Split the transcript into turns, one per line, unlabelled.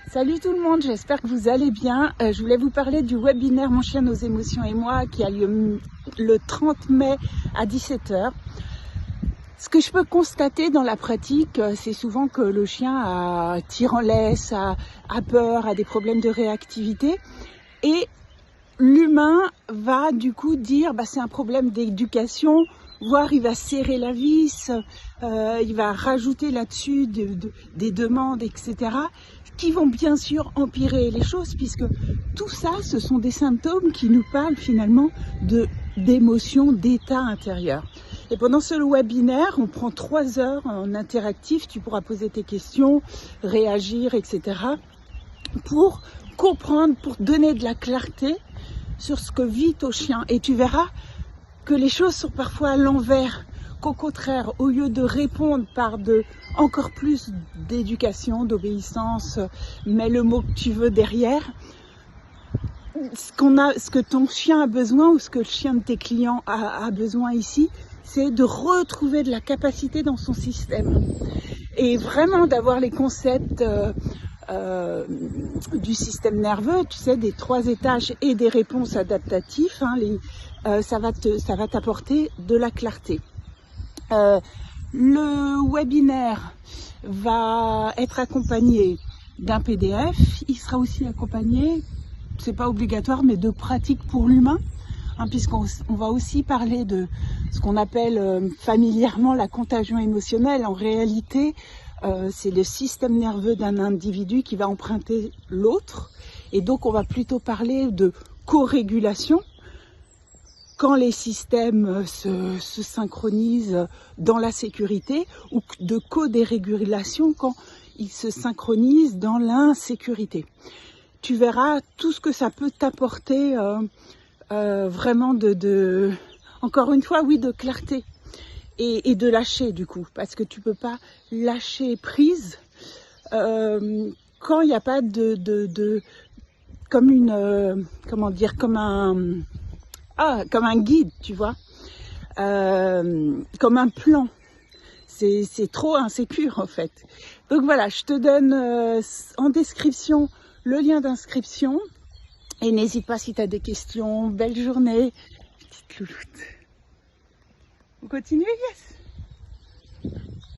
Salut tout le monde, j'espère que vous allez bien. Je voulais vous parler du webinaire Mon chien, nos émotions et moi qui a lieu le 30 mai à 17 h. Ce que je peux constater dans la pratique, c'est souvent que le chien tire en laisse, a peur, a des problèmes de réactivité et l'humain va du coup dire c'est un problème d'éducation, voire il va serrer la vis, il va rajouter là-dessus des demandes, etc., qui vont bien sûr empirer les choses, puisque tout ça, ce sont des symptômes qui nous parlent finalement d'émotions, d'état intérieur. Et pendant ce webinaire, on prend 3 heures en interactif, tu pourras poser tes questions, réagir, etc., pour comprendre, pour donner de la clarté sur ce que vit ton chien. Et tu verras que les choses sont parfois à l'envers, qu'au contraire, au lieu de répondre par encore plus d'éducation, d'obéissance, mets le mot que tu veux derrière, ce que ton chien a besoin ou ce que le chien de tes clients a besoin ici, c'est de retrouver de la capacité dans son système et vraiment d'avoir les concepts du système nerveux, tu sais, des 3 étages et des réponses adaptatives, ça va t'apporter de la clarté. Le webinaire va être accompagné d'un PDF, il sera aussi accompagné, c'est pas obligatoire, mais de pratiques pour l'humain, puisqu'on va aussi parler de ce qu'on appelle familièrement la contagion émotionnelle. En réalité, c'est le système nerveux d'un individu qui va emprunter l'autre, et donc on va plutôt parler de co-régulation quand les systèmes se synchronisent dans la sécurité, ou de co-dérégulation quand ils se synchronisent dans l'insécurité. Tu verras tout ce que ça peut t'apporter vraiment encore une fois, oui, de clarté et de lâcher du coup, parce que tu peux pas lâcher prise quand il n'y a pas comme une comment dire, comme un guide, tu vois, comme un plan. C'est trop insécure en fait. Donc voilà, je te donne en description le lien d'inscription et n'hésite pas si tu as des questions. Belle journée, petite louloute. Vous continuez, yes.